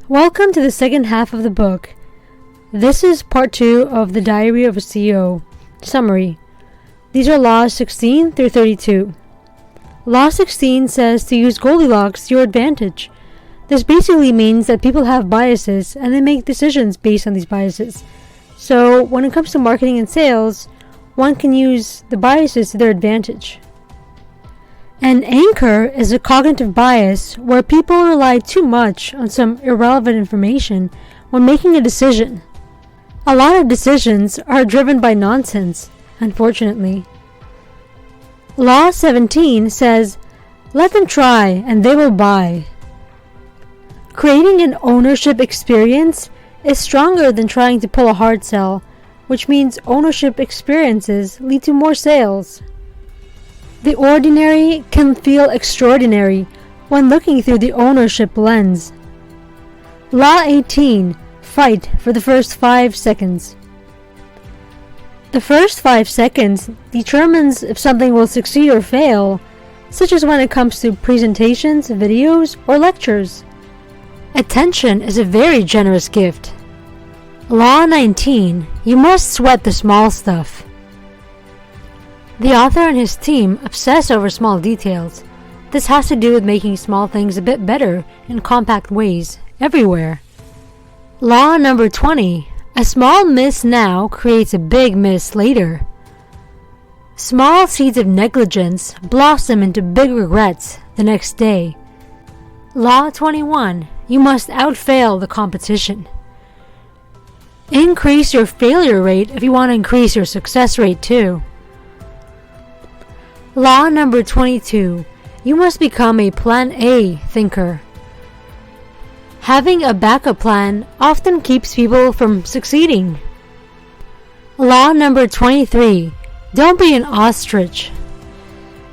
Welcome to the second half of the book. This is part 2 of the Diary of a CEO. Summary. These are laws 16 through 32. Law 16 says to use Goldilocks to your advantage. This basically means that people have biases and they make decisions based on these biases. So when it comes to marketing and sales, one can use the biases to their advantage. An anchor is a cognitive bias where people rely too much on some irrelevant information when making a decision. A lot of decisions are driven by nonsense, unfortunately. Law 17 says, let them try and they will buy. Creating an ownership experience is stronger than trying to pull a hard sell, which means ownership experiences lead to more sales. The ordinary can feel extraordinary when looking through the ownership lens. Law 18. Fight for the first 5 seconds. The first 5 seconds determines if something will succeed or fail, such as when it comes to presentations, videos, or lectures. Attention is a very generous gift. Law 19. You must sweat the small stuff. The author and his team obsess over small details. This has to do with making small things a bit better in compact ways, everywhere. Law number 20. A small miss now creates a big miss later. Small seeds of negligence blossom into big regrets the next day. Law 21. You must outfail the competition. Increase your failure rate if you want to increase your success rate too. Law number 22. You must become a Plan A thinker. Having a backup plan often keeps people from succeeding. Law number 23. Don't be an ostrich.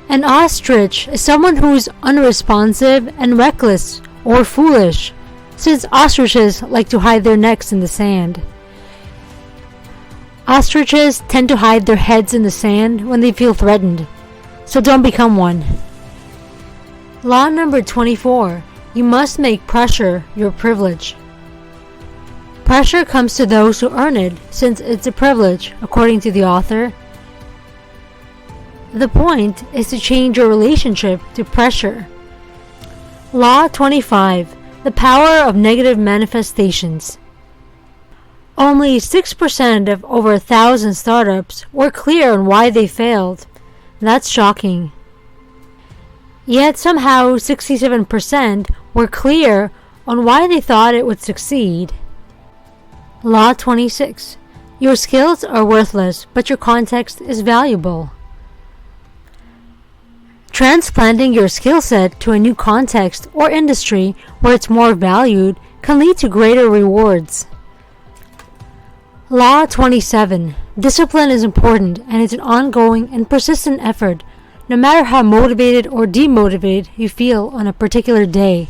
An ostrich is someone who's unresponsive and reckless or foolish, since ostriches like to hide their necks in the sand. Ostriches tend to hide their heads in the sand when they feel threatened. So don't become one. Law number 24. You must make pressure your privilege. Pressure comes to those who earn it, since it's a privilege, according to the author. The point is to change your relationship to pressure. Law 25. The power of negative manifestations. Only 6% of over 1,000 startups were clear on why they failed. That's shocking. Yet somehow 67% were clear on why they thought it would succeed. Law 26. Your skills are worthless, but your context is valuable. Transplanting your skill set to a new context or industry where it's more valued can lead to greater rewards. Law 27. Discipline is important and it's an ongoing and persistent effort, no matter how motivated or demotivated you feel on a particular day.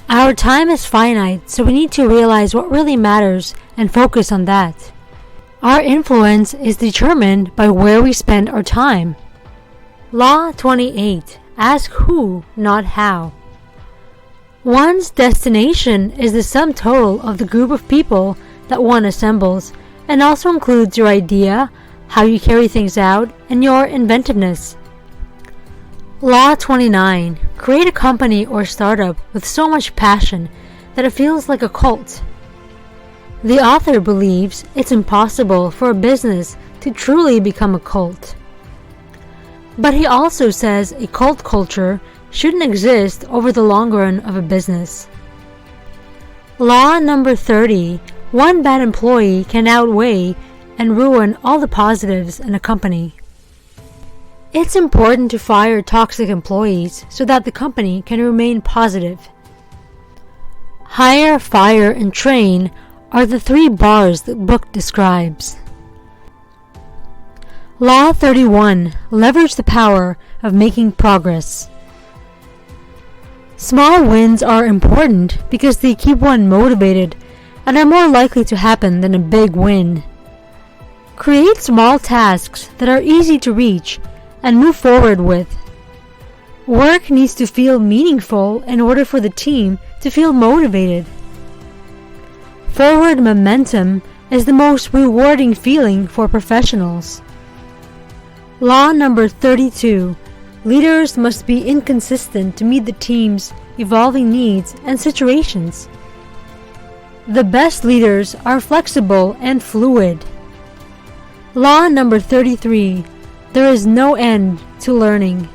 Our time is finite, so we need to realize what really matters and focus on that. Our influence is determined by where we spend our time. Law 28. Ask who, not how. One's destination is the sum total of the group of people that one assembles, and also includes your idea, how you carry things out, and your inventiveness. Law 29. Create a company or startup with so much passion that it feels like a cult. The author believes it's impossible for a business to truly become a cult. But he also says a cult culture shouldn't exist over the long run of a business. Law number 30. One bad employee can outweigh and ruin all the positives in a company. It's important to fire toxic employees so that the company can remain positive. Hire, fire, and train are the 3 bars the book describes. Law 31. Leverage the power of making progress. Small wins are important because they keep one motivated and are more likely to happen than a big win. Create small tasks that are easy to reach and move forward with. Work needs to feel meaningful in order for the team to feel motivated. Forward momentum is the most rewarding feeling for professionals. Law number 32. Leaders must be inconsistent to meet the team's evolving needs and situations. The best leaders are flexible and fluid. Law number 33. There is no end to learning.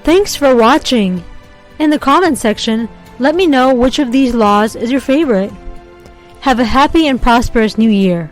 Thanks for watching. In the comment section, let me know which of these laws is your favorite. Have a happy and prosperous new year.